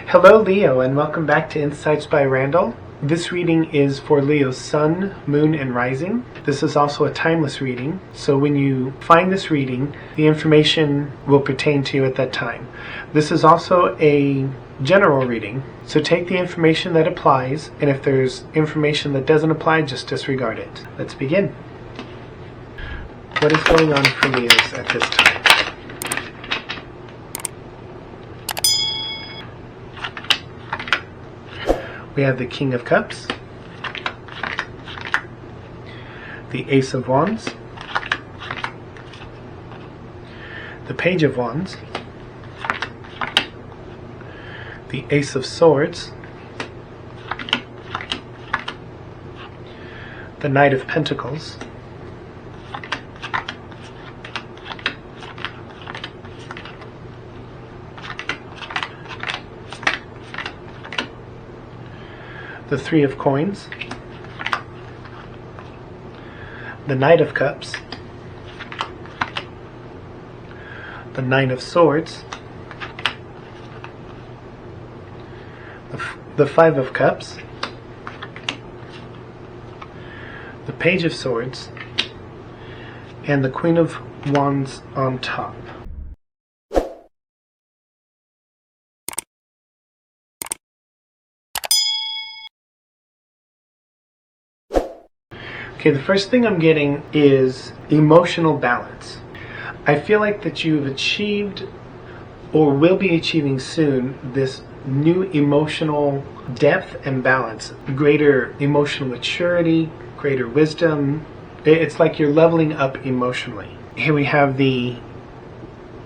Hello Leo, and welcome back to Insights by Randall. This reading is for Leo's Sun, Moon, and Rising. This is also a timeless reading, so when you find this reading, the information will pertain to you at that time. This is also a general reading, so take the information that applies, and if there's information that doesn't apply, just disregard it. Let's begin. What is going on for Leos at this time? We have the King of Cups, the Ace of Wands, the Page of Wands, the Ace of Swords, the Knight of Pentacles, the Three of Coins, the Knight of Cups, the Nine of Swords, the Five of Cups, the Page of Swords, and the Queen of Wands on top. Okay, the first thing I'm getting is emotional balance. I feel like that you've achieved or will be achieving soon this new emotional depth and balance, greater emotional maturity, greater wisdom. It's like you're leveling up emotionally. Here we have the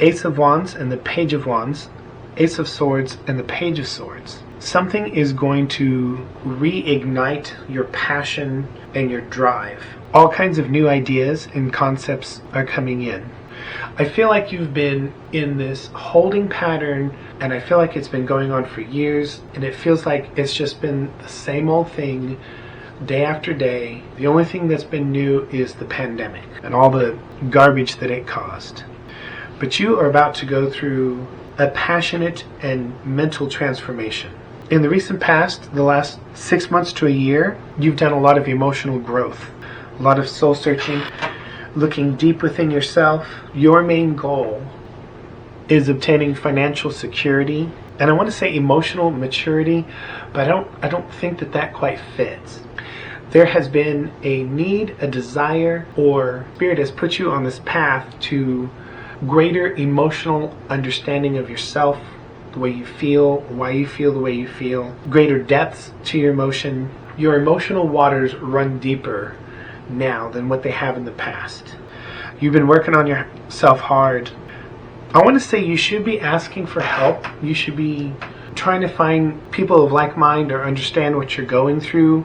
Ace of Wands and the Page of Wands, Ace of Swords and the Page of Swords. Something is going to reignite your passion and your drive. All kinds of new ideas and concepts are coming in. I feel like you've been in this holding pattern, and I feel like it's been going on for years, and it feels like it's just been the same old thing day after day. The only thing that's been new is the pandemic and all the garbage that it caused. But you are about to go through a passionate and mental transformation. In the recent past, the last 6 months to a year, you've done a lot of emotional growth, a lot of soul searching, looking deep within yourself. Your main goal is obtaining financial security, and I want to say emotional maturity, but I don't think that quite fits. There has been a need, a desire, or Spirit has put you on this path to greater emotional understanding of yourself, the way you feel, why you feel the way you feel, greater depths to your emotion. Your emotional waters run deeper now than what they have in the past. You've been working on yourself hard. I want to say you should be asking for help. You should be trying to find people of like mind or understand what you're going through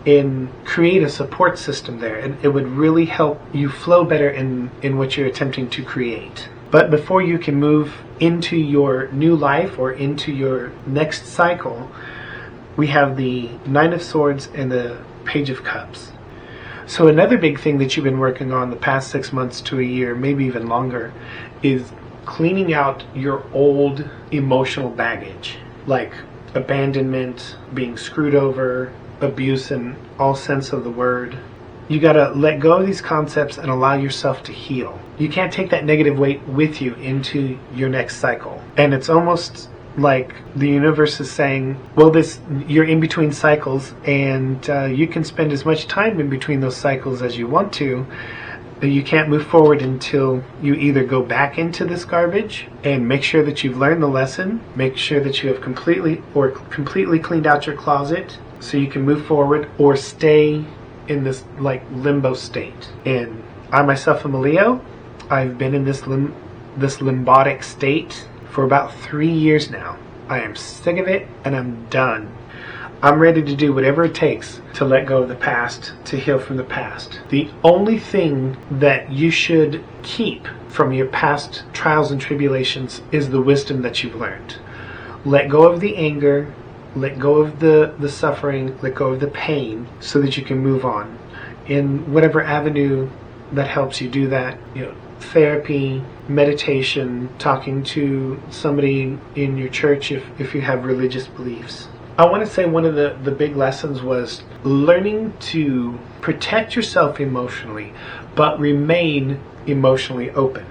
and create a support system there. It would really help you flow better in what you're attempting to create. But before you can move into your new life or into your next cycle, we have the Nine of Swords and the Page of Cups. So another big thing that you've been working on the past 6 months to a year, maybe even longer, is cleaning out your old emotional baggage, like abandonment, being screwed over, abuse in all sense of the word. You gotta let go of these concepts and allow yourself to heal. You can't take that negative weight with you into your next cycle. And it's almost like the universe is saying, well, you're in between cycles, and you can spend as much time in between those cycles as you want to. You can't move forward until you either go back into this garbage and make sure that you've learned the lesson, make sure that you have completely cleaned out your closet so you can move forward, or stay in this like limbo state. And I myself am a Leo. I've been in this limbotic state for about 3 years now. I am sick of it and I'm done. I'm ready to do whatever it takes to let go of the past, to heal from the past. The only thing that you should keep from your past trials and tribulations is the wisdom that you've learned. Let go of the anger, let go of the suffering, let go of the pain, so that you can move on in whatever avenue that helps you do that. therapy, meditation, talking to somebody in your church if you have religious beliefs. I want to say one of the big lessons was learning to protect yourself emotionally, but remain emotionally open.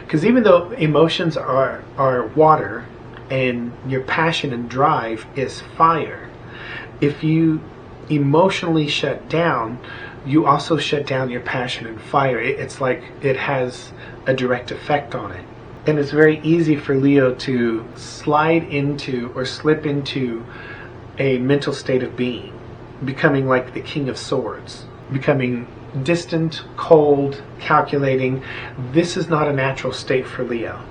Because even though emotions are water and your passion and drive is fire, if you emotionally shut down, you also shut down your passion and fire. It's like it has a direct effect on it. And it's very easy for Leo to slide into or slip into a mental state of being, becoming like the King of Swords, becoming distant, cold, calculating. This is not a natural state for Leo.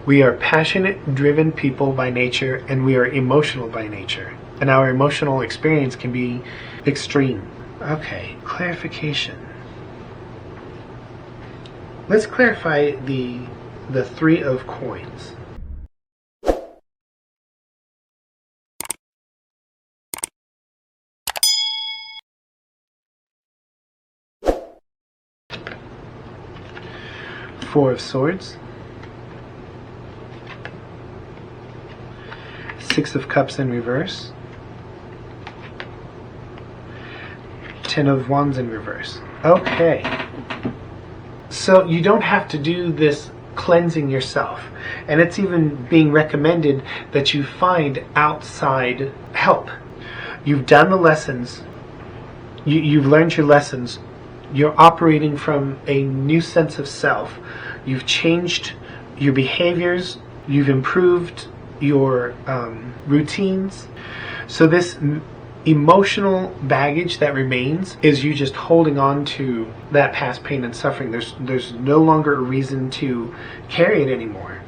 We are passionate, driven people by nature, and we are emotional by nature. And our emotional experience can be extreme. Okay, clarification. Let's clarify the Three of Coins. Four of Swords. Six of Cups in reverse. Ten of Wands in reverse. Okay. So you don't have to do this cleansing yourself. And it's even being recommended that you find outside help. You've done the lessons. You've learned your lessons. You're operating from a new sense of self. You've changed your behaviors. You've improved your routines. So this emotional baggage that remains is you just holding on to that past pain and suffering. There's no longer a reason to carry it anymore.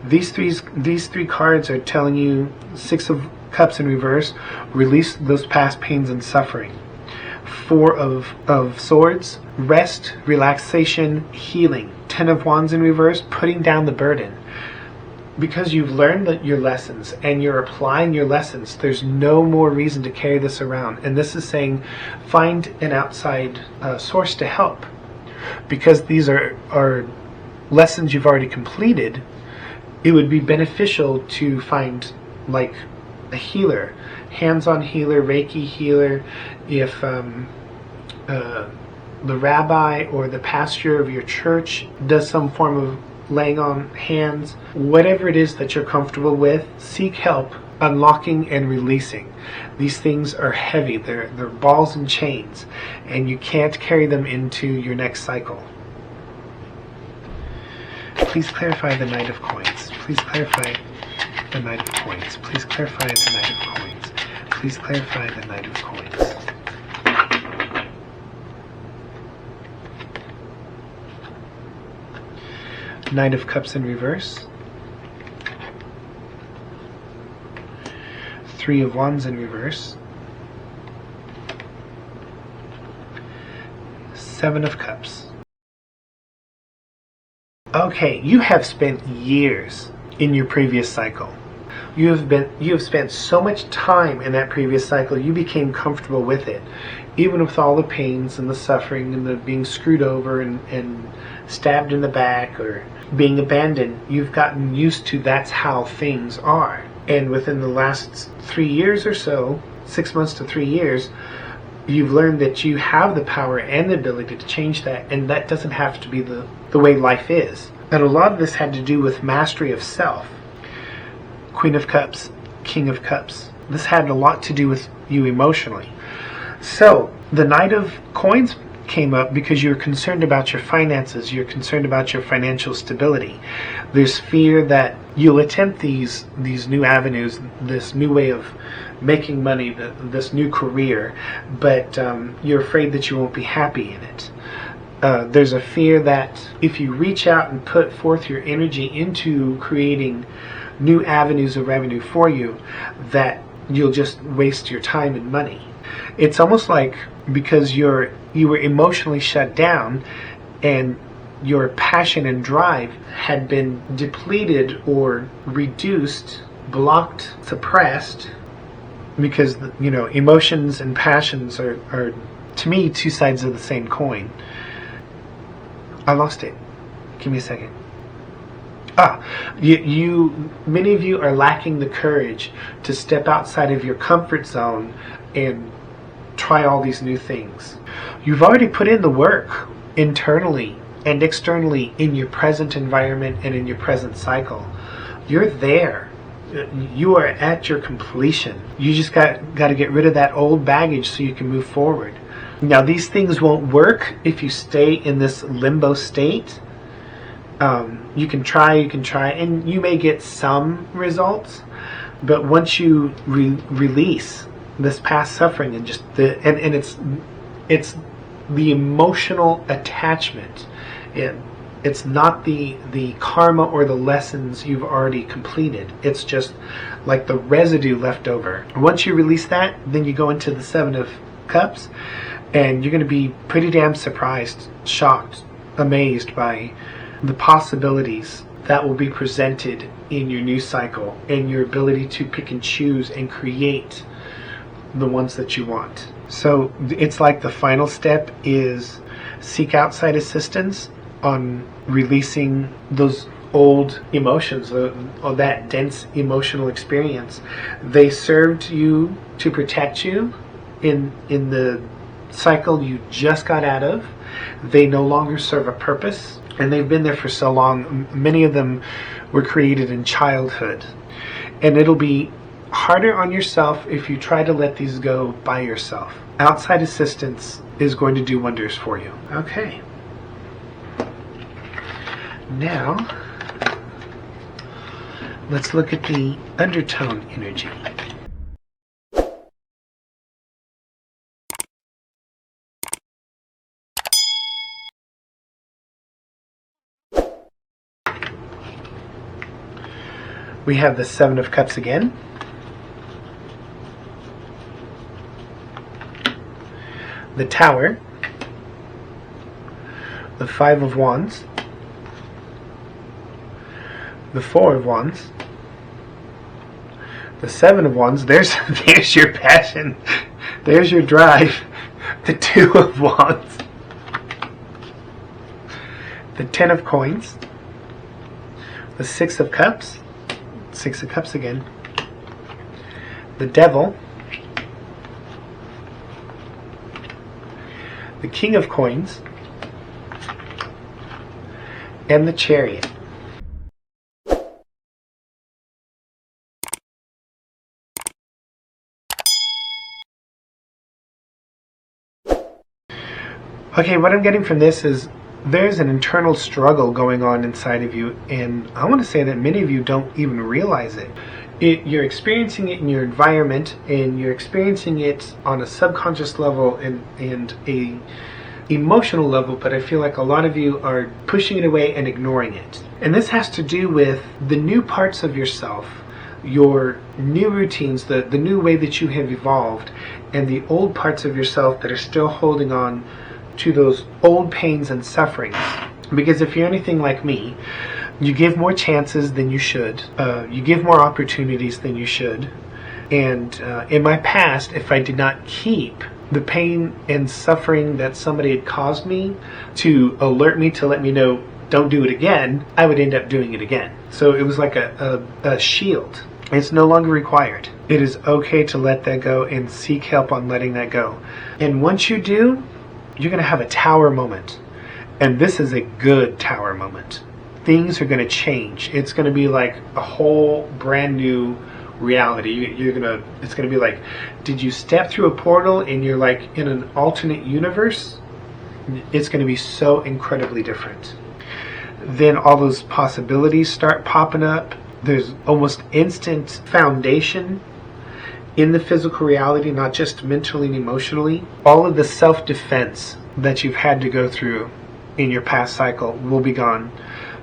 These three cards are telling you, Six of Cups in reverse, release those past pains and suffering. Four of Swords, rest, relaxation, healing. Ten of Wands in reverse, putting down the burden. Because you've learned your lessons and you're applying your lessons, there's no more reason to carry this around. And this is saying find an outside source to help. Because these are lessons you've already completed, it would be beneficial to find like a healer, hands-on healer, Reiki healer. If the rabbi or the pastor of your church does some form of laying on hands, whatever it is that you're comfortable with, seek help unlocking and releasing. These things are heavy. They're balls and chains, and you can't carry them into your next cycle. Please clarify the Knight of Coins. Please clarify the Knight of Coins. Please clarify the Knight of Coins. Please clarify the Knight of Coins. Knight of Cups in reverse. Three of Wands in reverse. Seven of Cups. Okay, you have spent years in your previous cycle. You have spent so much time in that previous cycle, you became comfortable with it. Even with all the pains and the suffering and the being screwed over and stabbed in the back or being abandoned, you've gotten used to that's how things are. And within the last 3 years or so, 6 months to 3 years, you've learned that you have the power and the ability to change that, and that doesn't have to be the way life is. And a lot of this had to do with mastery of self. Queen of Cups, King of Cups. This had a lot to do with you emotionally. So, the Knight of Coins came up because you're concerned about your finances, you're concerned about your financial stability. There's fear that you'll attempt these new avenues, this new way of making money, this new career, but you're afraid that you won't be happy in it. There's a fear that if you reach out and put forth your energy into creating new avenues of revenue for you, that you'll just waste your time and money. It's almost like because you were emotionally shut down and your passion and drive had been depleted or reduced, blocked, suppressed, because emotions and passions are to me two sides of the same coin. I lost it. Give me a second. Many of you are lacking the courage to step outside of your comfort zone and try all these new things. You've already put in the work internally and externally in your present environment and in your present cycle. You're there. You are at your completion. You just got to get rid of that old baggage so you can move forward. Now, these things won't work if you stay in this limbo state. You can try, and you may get some results, but once you release this past suffering and just it's the emotional attachment. It's not the karma or the lessons you've already completed. It's just like the residue left over. Once you release that, then you go into the Seven of Cups, and you're going to be pretty damn surprised, shocked, amazed by the possibilities that will be presented in your new cycle and your ability to pick and choose and create the ones that you want. So it's like the final step is seek outside assistance on releasing those old emotions, or that dense emotional experience. They served you to protect you in the cycle you just got out of. They no longer serve a purpose, and they've been there for so long. Many of them were created in childhood, and it'll be harder on yourself if you try to let these go by yourself. Outside assistance is going to do wonders for you. Okay. Now, let's look at the undertone energy. We have the Seven of Cups again. The Tower. The Five of Wands. The Four of Wands. The Seven of Wands. There's your passion. There's your drive. The Two of Wands. The Ten of Coins. The Six of Cups. Six of Cups again. The Devil. The King of Coins. And the Chariot. Okay, what I'm getting from this is there's an internal struggle going on inside of you, and I want to say that many of you don't even realize it. You're experiencing it in your environment, and you're experiencing it on a subconscious level and a emotional level, but I feel like a lot of you are pushing it away and ignoring it. And this has to do with the new parts of yourself, your new routines, the new way that you have evolved, and the old parts of yourself that are still holding on to those old pains and sufferings. Because if you're anything like me, you give more chances than you should. You give more opportunities than you should. And in my past, if I did not keep the pain and suffering that somebody had caused me to alert me, to let me know, don't do it again, I would end up doing it again. So it was like a shield. It's no longer required. It is okay to let that go and seek help on letting that go. And once you do, you're going to have a tower moment. And this is a good tower moment. Things are going to change. It's going to be like a whole brand new reality. It's going to be like, did you step through a portal and you're like in an alternate universe? It's going to be so incredibly different. Then all those possibilities start popping up. There's almost instant foundation in the physical reality, not just mentally and emotionally. All of the self-defense that you've had to go through in your past cycle will be gone.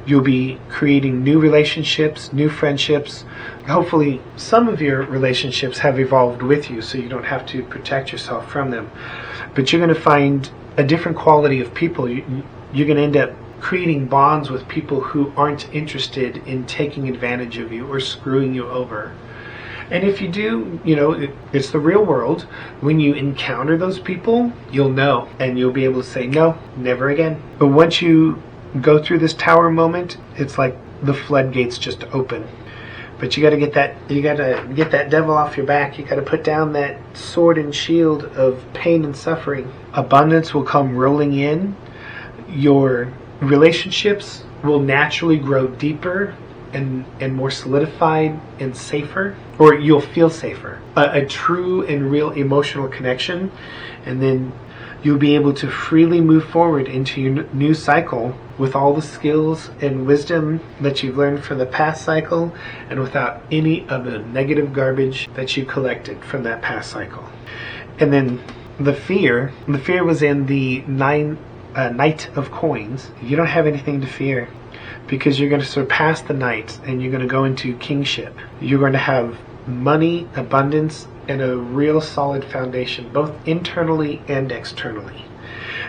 You'll be creating new relationships, new friendships. Hopefully some of your relationships have evolved with you, so you don't have to protect yourself from them. But you're going to find a different quality of people. You're going to end up creating bonds with people who aren't interested in taking advantage of you or screwing you over. And if you do, it's the real world. When you encounter those people, you'll know, and you'll be able to say, no, never again. But once you go through this tower moment, it's like the floodgates just open. But you gotta get that devil off your back. You gotta put down that sword and shield of pain and suffering. Abundance will come rolling in. Your relationships will naturally grow deeper and more solidified and safer, or you'll feel safer. A true and real emotional connection, and then you'll be able to freely move forward into your new cycle with all the skills and wisdom that you've learned from the past cycle, and without any of the negative garbage that you collected from that past cycle. And then the fear was in the Knight of Coins. You don't have anything to fear, because you're going to surpass the knights and you're going to go into kingship. You're going to have money, abundance, and a real solid foundation, both internally and externally.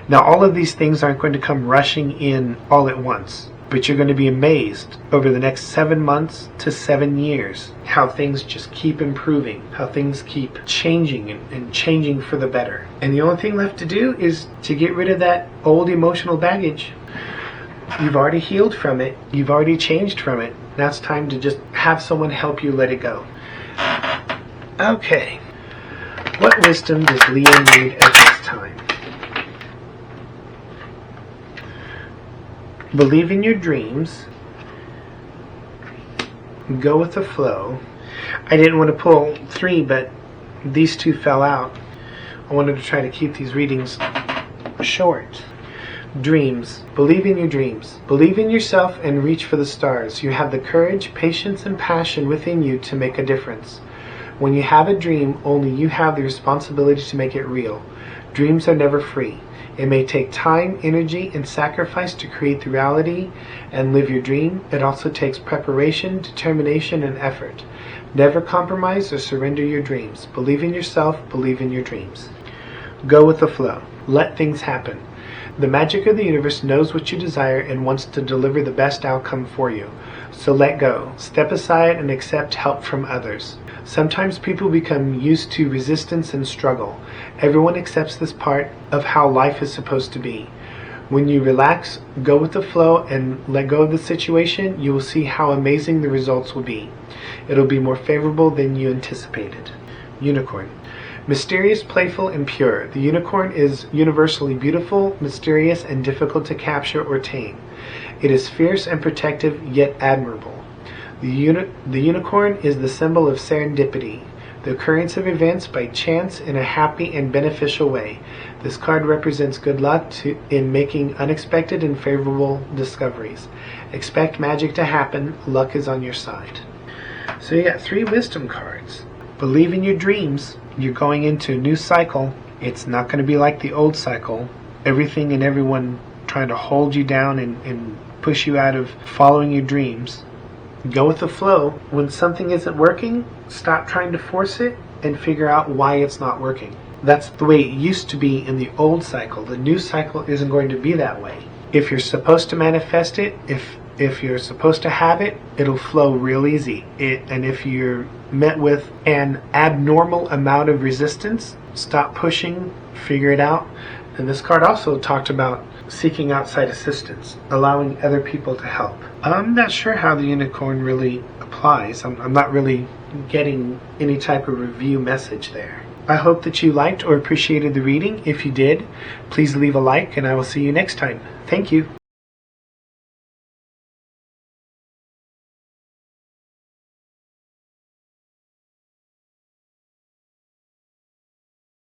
Now, all of these things aren't going to come rushing in all at once, but you're going to be amazed over the next 7 months to 7 years how things just keep improving, how things keep changing and changing for the better. And the only thing left to do is to get rid of that old emotional baggage. You've already healed from it. You've already changed from it. Now it's time to just have someone help you let it go. Okay. What wisdom does Leo need at this time? Believe in your dreams. Go with the flow. I didn't want to pull 3, but these 2 fell out. I wanted to try to keep these readings short. Dreams. Believe in your dreams. Believe in yourself and reach for the stars. You have the courage, patience, and passion within you to make a difference. When you have a dream, only you have the responsibility to make it real. Dreams are never free. It may take time, energy, and sacrifice to create the reality and live your dream. It also takes preparation, determination, and effort. Never compromise or surrender your dreams. Believe in yourself. Believe in your dreams. Go with the flow. Let things happen. The magic of the universe knows what you desire and wants to deliver the best outcome for you. So let go. Step aside and accept help from others. Sometimes people become used to resistance and struggle. Everyone accepts this part of how life is supposed to be. When you relax, go with the flow, and let go of the situation, you will see how amazing the results will be. It'll be more favorable than you anticipated. Unicorn. Mysterious, playful, and pure. The unicorn is universally beautiful, mysterious, and difficult to capture or tame. It is fierce and protective, yet admirable. The unicorn is the symbol of serendipity, the occurrence of events by chance in a happy and beneficial way. This card represents good luck in making unexpected and favorable discoveries. Expect magic to happen. Luck is on your side. So you got 3 wisdom cards. Believe in your dreams. You're going into a new cycle. It's not going to be like the old cycle. Everything and everyone trying to hold you down and push you out of following your dreams. Go with the flow. When something isn't working, stop trying to force it and figure out why it's not working. That's the way it used to be in the old cycle. The new cycle isn't going to be that way. If you're supposed to manifest it, if you're supposed to have it, it'll flow real easy. And if you're met with an abnormal amount of resistance, stop pushing, figure it out. And this card also talked about seeking outside assistance, allowing other people to help. I'm not sure how the unicorn really applies. I'm not really getting any type of review message there. I hope that you liked or appreciated the reading. If you did, please leave a like, and I will see you next time. Thank you.